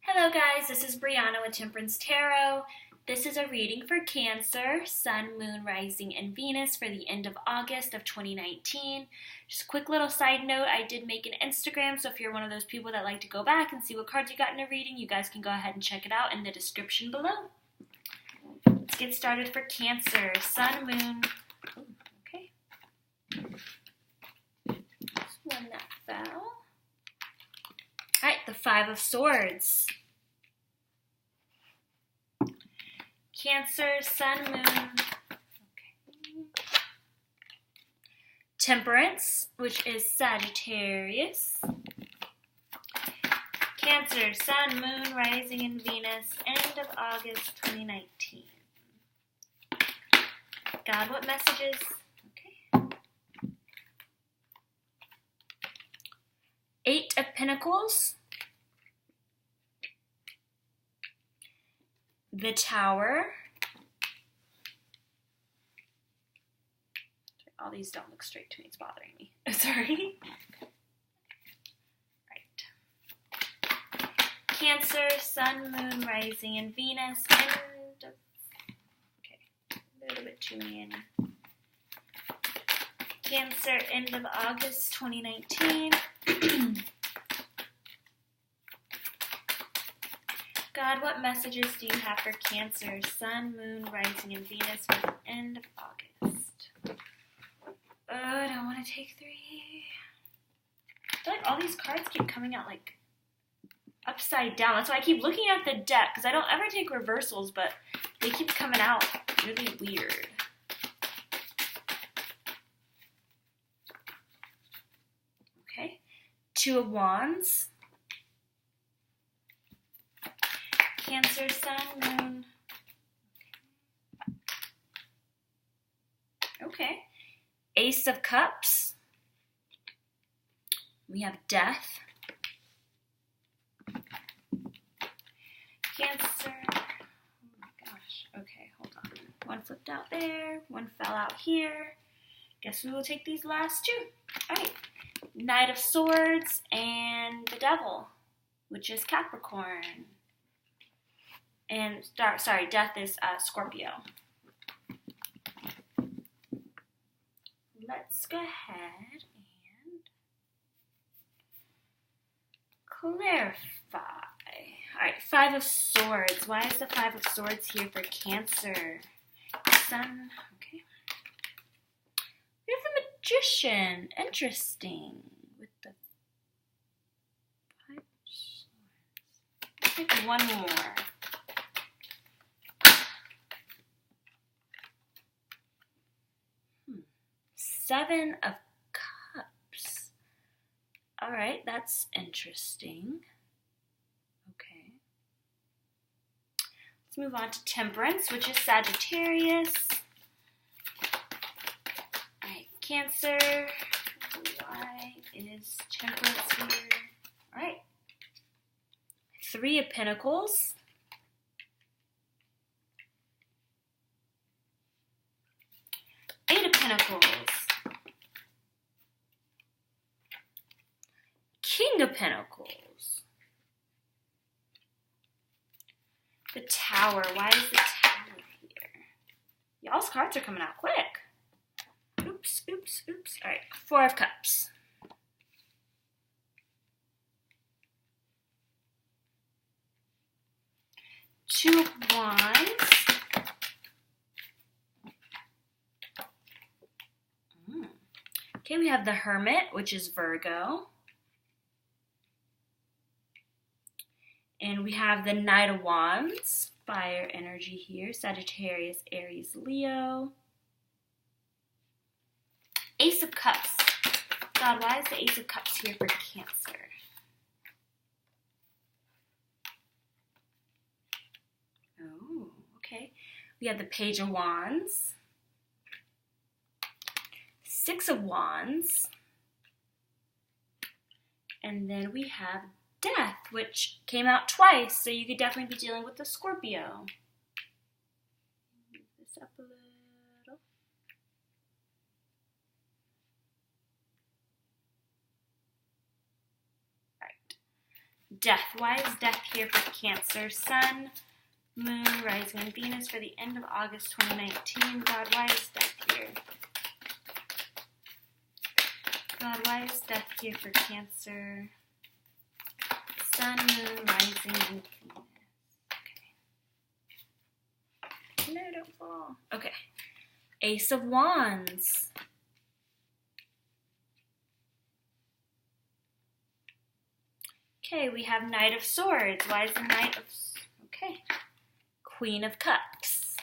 Hello guys, this is Brianna with Temperance Tarot. This is a reading for Cancer, Sun, Moon, Rising, and Venus for the end of August of 2019. Just a quick little side note, I did make an Instagram, so if you're one of those people that like to go back and see what cards you got in a reading, you guys can go ahead and check it out in the description below. Let's get started for Cancer, Sun, Moon. Ooh, okay. Just one that fell. Alright, the Five of Swords. Cancer, Sun, Moon. Okay. Temperance, which is Sagittarius. Cancer, Sun, Moon, Rising, and Venus, end of August 2019. God, what messages? Okay. Eight of Pentacles. The Tower. All these don't look straight to me. It's bothering me. Sorry. Right. Cancer, Sun, Moon, Rising, and Venus. End of... Okay. A little bit too many in. Cancer, end of August 2019. God, what messages do you have for Cancer, Sun, Moon, Rising, and Venus for the end of August? I don't want to take three. I feel like all these cards keep coming out like upside down. That's why I keep looking at the deck, because I don't ever take reversals, but they keep coming out really weird. Okay. Two of Wands. Cancer, Sun, Moon. Okay. Ace of Cups. We have Death. Cancer. Oh my gosh. Okay, hold on. One flipped out there. One fell out here. Guess we will take these last two. Alright. Knight of Swords and the Devil, which is Capricorn. And, Death is Scorpio. Let's go ahead and clarify. Alright, Five of Swords. Why is the Five of Swords here for Cancer? Sun, okay. We have the Magician. Interesting. With the Five of Swords. Let's take one more. Seven of Cups. All right, that's interesting. Okay. Let's move on to Temperance, which is Sagittarius. All right, Cancer. Why is Temperance here? All right. Three of Pentacles. Eight of Pentacles. King of Pentacles. The Tower. Why is the Tower here? Y'all's cards are coming out quick. Oops, oops, oops. All right, Four of Cups. Two of Wands. Okay, we have the Hermit, which is Virgo. And we have the Knight of Wands, fire energy here, Sagittarius, Aries, Leo. Ace of Cups. God, why is the Ace of Cups here for Cancer? Oh, okay. We have the Page of Wands. Six of Wands. And then we have Death, which came out twice, so you could definitely be dealing with the Scorpio. Move this up a little. Death. Why is death here for Cancer? Sun, Moon, Rising, and Venus for the end of August 2019. God, why is death here? God, why is death here for Cancer? Sun, Moon, Rising, and Venus. Okay. No, don't fall. Okay. Ace of Wands. Okay, we have Knight of Swords. Why is the Knight of... Okay. Queen of Cups.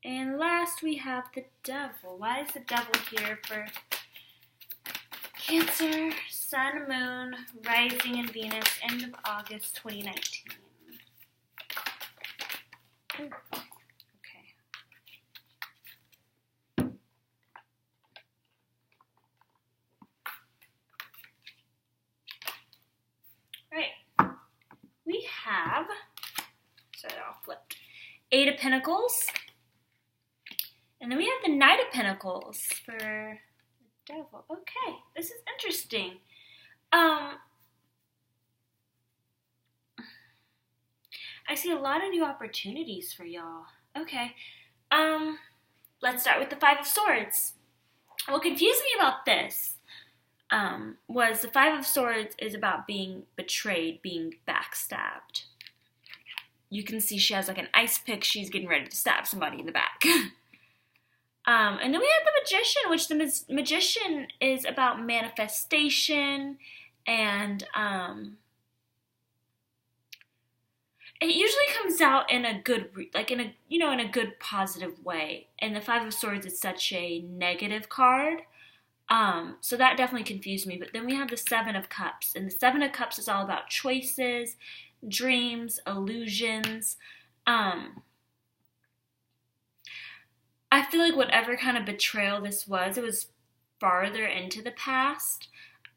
And last we have the Devil. Why is the Devil here for Cancer, Sun, Moon, Rising, and Venus, end of August 2019? Ooh. Eight of Pentacles. And then we have the Knight of Pentacles for the Devil. Okay, this is interesting. I see a lot of new opportunities for y'all. Okay. Let's start with the Five of Swords. What confused me about this was the Five of Swords is about being betrayed, being backstabbed. You can see she has like an ice pick. She's getting ready to stab somebody in the back. And then we have the Magician, which the Magician is about manifestation, and it usually comes out in a good, in a good positive way. And the Five of Swords is such a negative card. So that definitely confused me. But then we have the Seven of Cups, and the Seven of Cups is all about choices, dreams, illusions. I feel like whatever kind of betrayal this was, it was farther into the past.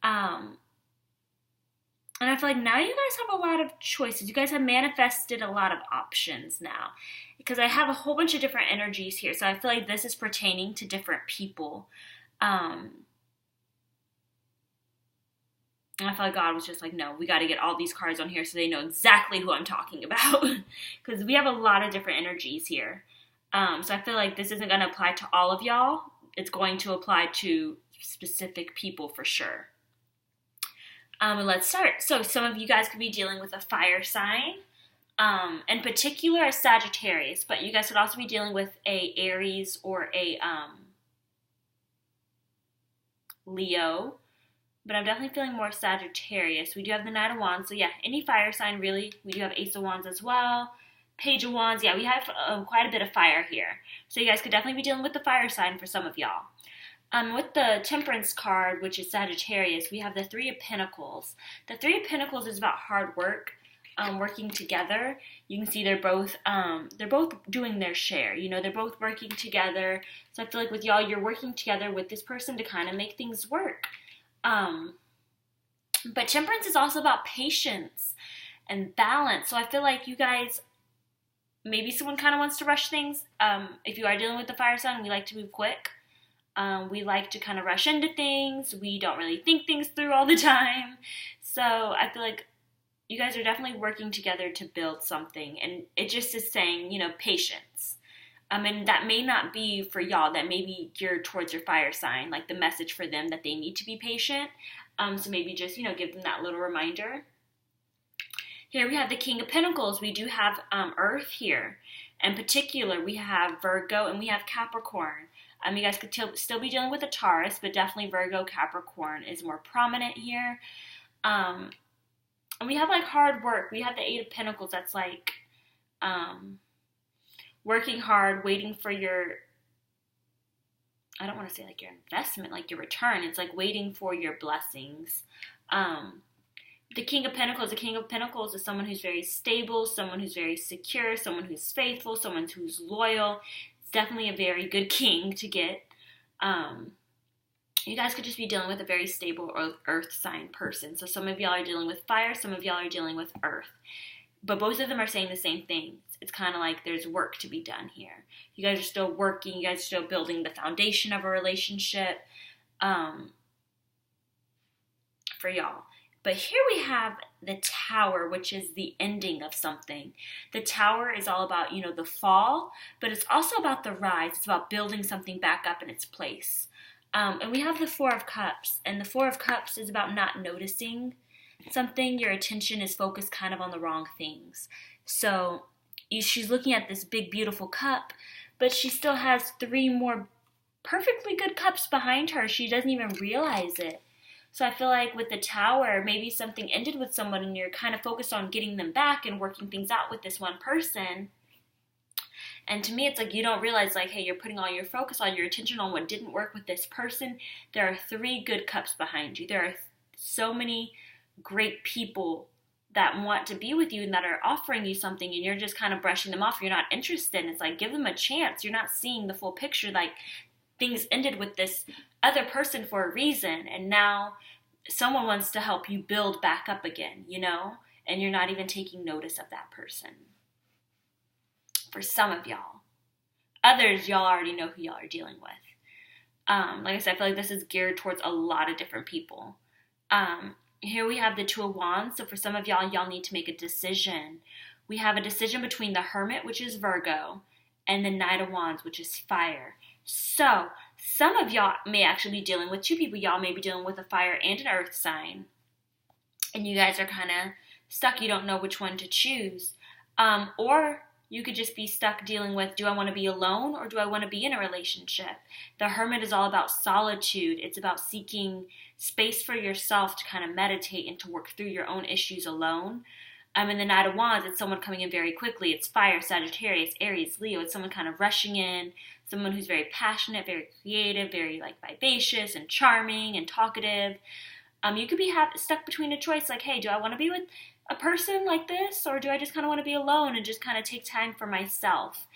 And I feel like now you guys have a lot of choices. You guys have manifested a lot of options now. Because I have a whole bunch of different energies here. So I feel like this is pertaining to different people. And I feel like God was just like, no, we got to get all these cards on here so they know exactly who I'm talking about. Because we have a lot of different energies here. So I feel like this isn't going to apply to all of y'all. It's going to apply to specific people for sure. And let's start. So some of you guys could be dealing with a fire sign. In particular, a Sagittarius. But you guys could also be dealing with a Aries or a Leo. But I'm definitely feeling more Sagittarius. We do have the Knight of Wands. So yeah, any fire sign really. We do have Ace of Wands as well. Page of Wands. Yeah, we have quite a bit of fire here. So you guys could definitely be dealing with the fire sign for some of y'all. With the Temperance card, which is Sagittarius, we have the Three of Pentacles. The Three of Pentacles is about hard work, working together. You can see they're both doing their share. You know, they're both working together. So I feel like with y'all, you're working together with this person to kind of make things work. But Temperance is also about patience and balance. So I feel like you guys, maybe someone kind of wants to rush things. If you are dealing with the fire sign, we like to move quick. We like to kind of rush into things. We don't really think things through all the time. So I feel like you guys are definitely working together to build something. And it just is saying, patience. And that may not be for y'all. That may be geared towards your fire sign, like the message for them that they need to be patient. So maybe just, give them that little reminder. Here we have the King of Pentacles. We do have Earth here. In particular, we have Virgo and we have Capricorn. You guys could still be dealing with a Taurus, but definitely Virgo, Capricorn is more prominent here. And we have like hard work. We have the Eight of Pentacles. That's like working hard, waiting for your, I don't want to say like your investment, like your return. It's like waiting for your blessings. The King of Pentacles is someone who's very stable, someone who's very secure, someone who's faithful, someone who's loyal. It's definitely a very good king to get. You guys could just be dealing with a very stable earth sign person. So some of y'all are dealing with fire, some of y'all are dealing with earth. But both of them are saying the same thing. it's kind of like there's work to be done here. You guys are still working. You guys are still building the foundation of a relationship for y'all. But here we have the Tower, which is the ending of something. The Tower is all about, the fall, but it's also about the rise. It's about building something back up in its place. And we have the Four of Cups, and the Four of Cups is about not noticing something. Your attention is focused kind of on the wrong things. So she's looking at this big, beautiful cup, but she still has 3 more perfectly good cups behind her. She doesn't even realize it. So I feel like with the Tower, maybe something ended with someone and you're kind of focused on getting them back and working things out with this one person. And to me, it's like you don't realize, like, hey, you're putting all your focus, all your attention on what didn't work with this person. There are 3 good cups behind you. There are so many great people that want to be with you and that are offering you something, and you're just kind of brushing them off. You're not interested. It's like, give them a chance. You're not seeing the full picture. Like, things ended with this other person for a reason, and now someone wants to help you build back up again, and you're not even taking notice of that person. For some of y'all. Others, y'all already know who y'all are dealing with. Like I said, I feel like this is geared towards a lot of different people. Here we have the Two of Wands. So for some of y'all need to make a decision. We have a decision between the Hermit, which is Virgo, and the Knight of Wands, which is fire. So some of y'all may actually be dealing with 2 people. Y'all may be dealing with a fire and an earth sign. And you guys are kind of stuck. You don't know which one to choose. Or you could just be stuck dealing with, do I want to be alone or do I want to be in a relationship? The Hermit is all about solitude. It's about seeking space for yourself to kind of meditate and to work through your own issues alone. And the Knight of Wands, it's someone coming in very quickly. It's fire, Sagittarius, Aries, Leo. It's someone kind of rushing in, someone who's very passionate, very creative, very vivacious and charming and talkative. You could be stuck between a choice like, hey, do I want to be with a person like this, or do I just kind of want to be alone and just kind of take time for myself?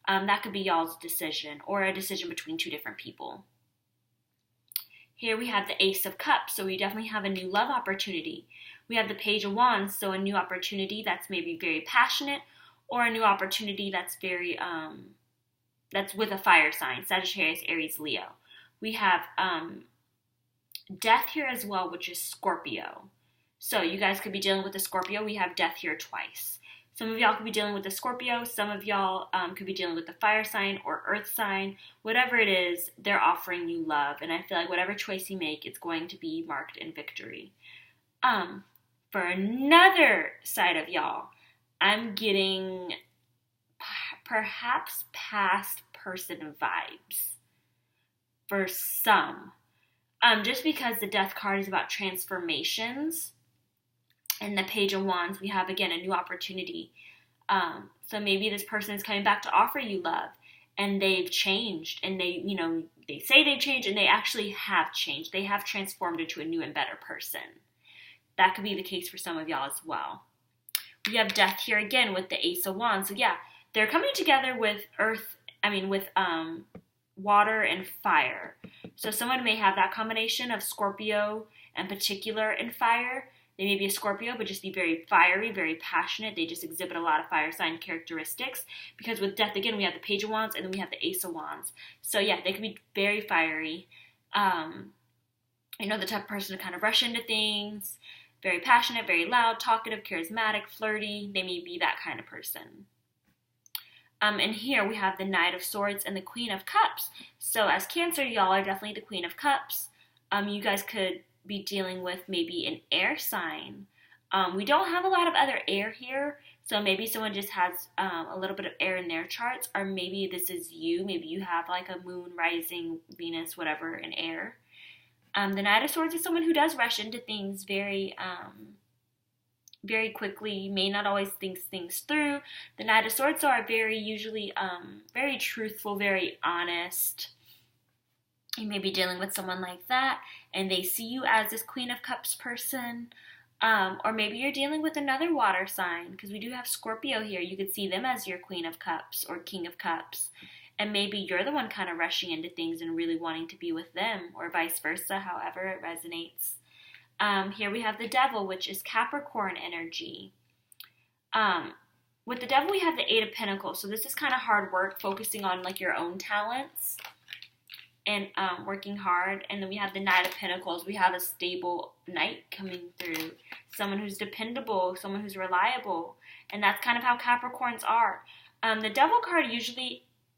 That could be y'all's decision, or a decision between 2 different people. Here we have the Ace of Cups, so we definitely have a new love opportunity. We have the Page of Wands, so a new opportunity that's maybe very passionate, or a new opportunity that's very, that's with a fire sign, Sagittarius, Aries, Leo. We have Death here as well, which is Scorpio. So you guys could be dealing with a Scorpio. We have Death here twice. Some of y'all could be dealing with a Scorpio. Some of y'all could be dealing with the fire sign or earth sign. Whatever it is, they're offering you love. And I feel like whatever choice you make, it's going to be marked in victory. For another side of y'all, I'm getting perhaps past person vibes for some. Just because the Death card is about transformations. And the Page of Wands, we have, again, a new opportunity. So maybe this person is coming back to offer you love, and they've changed, and they say they've changed, and they actually have changed. They have transformed into a new and better person. That could be the case for some of y'all as well. We have Death here again with the Ace of Wands. So yeah, they're coming together with water and fire. So someone may have that combination of Scorpio in particular and fire. They may be a Scorpio, but just be very fiery, very passionate. They just exhibit a lot of fire sign characteristics. Because with Death, again, we have the Page of Wands, and then we have the Ace of Wands. So yeah, they can be very fiery. The type of person to kind of rush into things. Very passionate, very loud, talkative, charismatic, flirty. They may be that kind of person. And here we have the Knight of Swords and the Queen of Cups. So as Cancer, y'all are definitely the Queen of Cups. You guys could be dealing with maybe an air sign. We don't have a lot of other air here, so maybe someone just has a little bit of air in their charts, or maybe this is you. Maybe you have like a moon, rising, Venus, whatever, in air. The Knight of Swords is someone who does rush into things very very quickly, may not always think things through. The Knight of Swords are usually very truthful, very honest. You may be dealing with someone like that, and they see you as this Queen of Cups person. Or maybe you're dealing with another water sign, because we do have Scorpio here. You could see them as your Queen of Cups or King of Cups. And maybe you're the one kind of rushing into things and really wanting to be with them, or vice versa, however it resonates. Here we have the Devil, which is Capricorn energy. with the Devil, we have the Eight of Pentacles. So this is kind of hard work, focusing on like your own talents and working hard. And then we have the Knight of Pentacles. We have a stable knight coming through. Someone who's dependable, someone who's reliable. And that's kind of how Capricorns are. The Devil card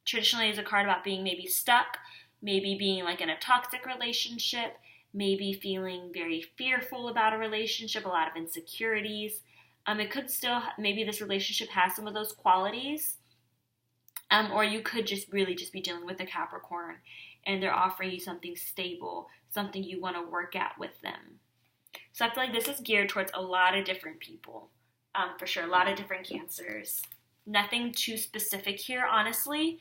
traditionally is a card about being maybe stuck, maybe being like in a toxic relationship, maybe feeling very fearful about a relationship, a lot of insecurities. It could still, maybe this relationship has some of those qualities. Or you could just really just be dealing with a Capricorn and they're offering you something stable, something you want to work at with them. So I feel like this is geared towards a lot of different people, for sure, a lot of different Cancers. Nothing too specific here, honestly.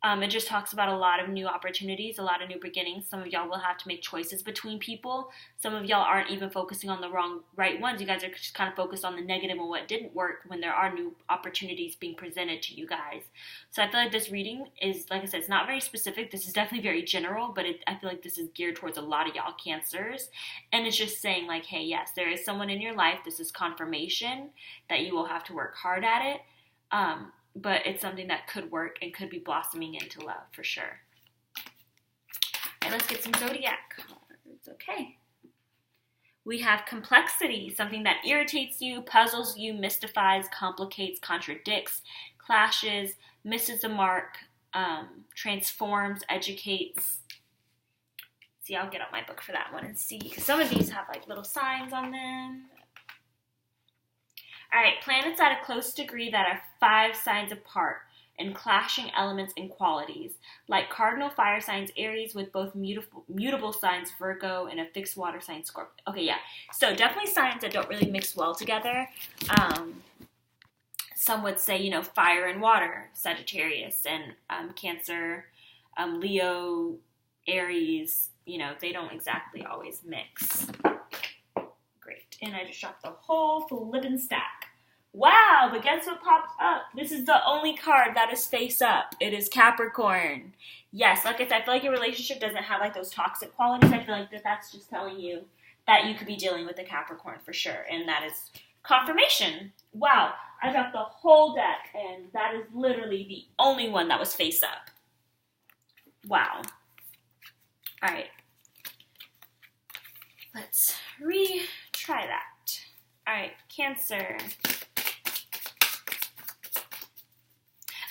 It just talks about a lot of new opportunities, a lot of new beginnings. Some of y'all will have to make choices between people. Some of y'all aren't even focusing on the right ones. You guys are just kind of focused on the negative and what didn't work when there are new opportunities being presented to you guys. So I feel like this reading is, like I said, it's not very specific. This is definitely very general, but I feel like this is geared towards a lot of y'all Cancers. And it's just saying like, hey, yes, there is someone in your life. This is confirmation that you will have to work hard at it. But it's something that could work and could be blossoming into love for sure. All right, let's get some zodiac cards. Okay. We have complexity, something that irritates you, puzzles you, mystifies, complicates, contradicts, clashes, misses the mark, transforms, educates. See, I'll get out my book for that one and see, because some of these have like little signs on them. All right, planets at a close degree that are 5 signs apart and clashing elements and qualities, like cardinal fire signs Aries with both mutable signs Virgo and a fixed water sign Scorpio. Okay, yeah, so definitely signs that don't really mix well together. Some would say, fire and water, Sagittarius and Cancer, Leo, Aries, they don't exactly always mix. Great. And I just dropped the whole flippin' stack. Wow, but guess what popped up? This is the only card that is face up. It is Capricorn. Yes, like I said, I feel like your relationship doesn't have like those toxic qualities. I feel like that's just telling you that you could be dealing with a Capricorn for sure. And that is confirmation. Wow, I dropped the whole deck and that is literally the only one that was face up. Wow. All right. Let's retry that. All right, Cancer.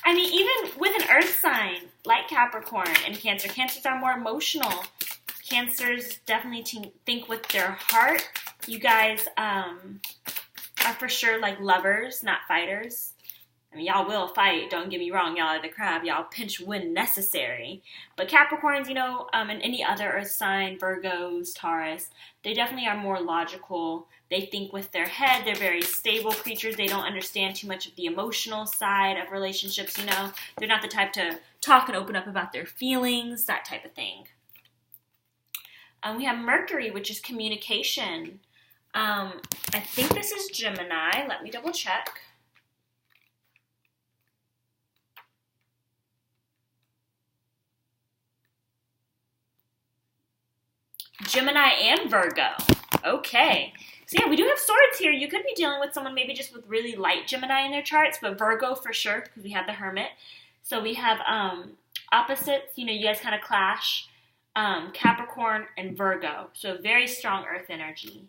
I mean, even with an earth sign like Capricorn and Cancer, Cancers are more emotional. Cancers definitely think with their heart. You guys are for sure like lovers, not fighters. I mean, y'all will fight, don't get me wrong, y'all are the crab, y'all pinch when necessary. But Capricorns, and any other earth sign, Virgos, Taurus, they definitely are more logical. They think with their head, they're very stable creatures. They don't understand too much of the emotional side of relationships, They're not the type to talk and open up about their feelings, that type of thing. We have Mercury, which is communication. I think this is Gemini. Let me double check. Gemini and Virgo. Okay. So yeah, we do have swords here. You could be dealing with someone maybe just with really light Gemini in their charts, but Virgo for sure, because we have the Hermit. So we have opposites, you guys kind of clash. Capricorn and Virgo. So very strong earth energy.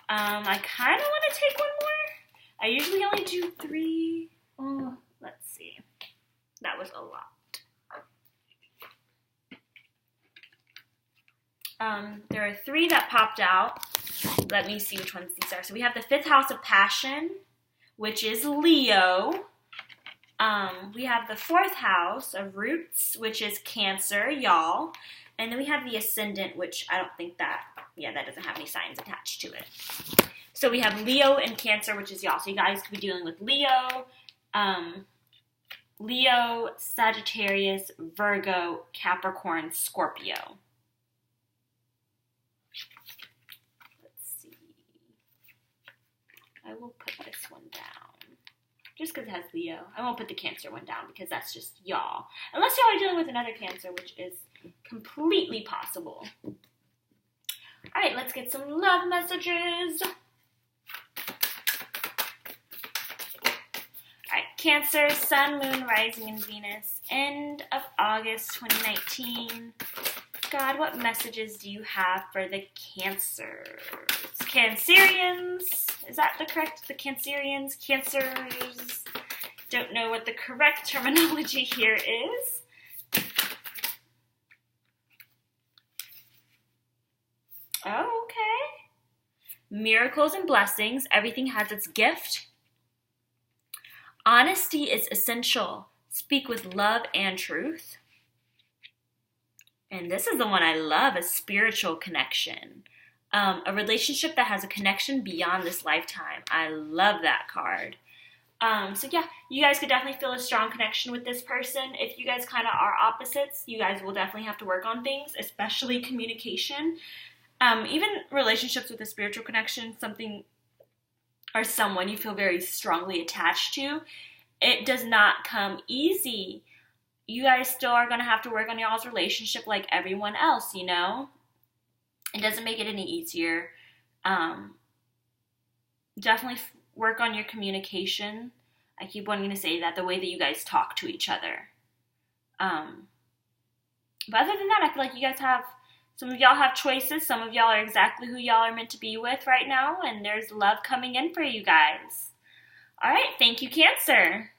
I kind of want to take one more. I usually only do 3. Oh, let's see. That was a lot. There are 3 that popped out. Let me see which ones these are. So we have the 5th house of passion, which is Leo. We have the 4th house of roots, which is Cancer, y'all. And then we have the ascendant, which I don't think that doesn't have any signs attached to it. So we have Leo and Cancer, which is y'all. So you guys could be dealing with Leo, Sagittarius, Virgo, Capricorn, Scorpio. I will put this one down, just because it has Leo. I won't put the Cancer one down, because that's just y'all. Unless y'all are dealing with another Cancer, which is completely possible. Alright, let's get some love messages. Alright, Cancer, Sun, Moon, Rising, and Venus. End of August 2019. God, what messages do you have for the Cancers? Cancerians? Is that the correct? The Cancerians? Cancers? Don't know what the correct terminology here is. Oh, okay. Miracles and blessings. Everything has its gift. Honesty is essential. Speak with love and truth. And this is the one I love, a spiritual connection. A relationship that has a connection beyond this lifetime. I love that card. So yeah, you guys could definitely feel a strong connection with this person. If you guys kind of are opposites, you guys will definitely have to work on things, especially communication. Even relationships with a spiritual connection, something or someone you feel very strongly attached to, it does not come easy. You guys still are going to have to work on y'all's relationship like everyone else, you know? It doesn't make it any easier. Definitely work on your communication. I keep wanting to say that, the way that you guys talk to each other. But other than that, I feel like you guys have, some of y'all have choices. Some of y'all are exactly who y'all are meant to be with right now. And there's love coming in for you guys. All right. Thank you, Cancer.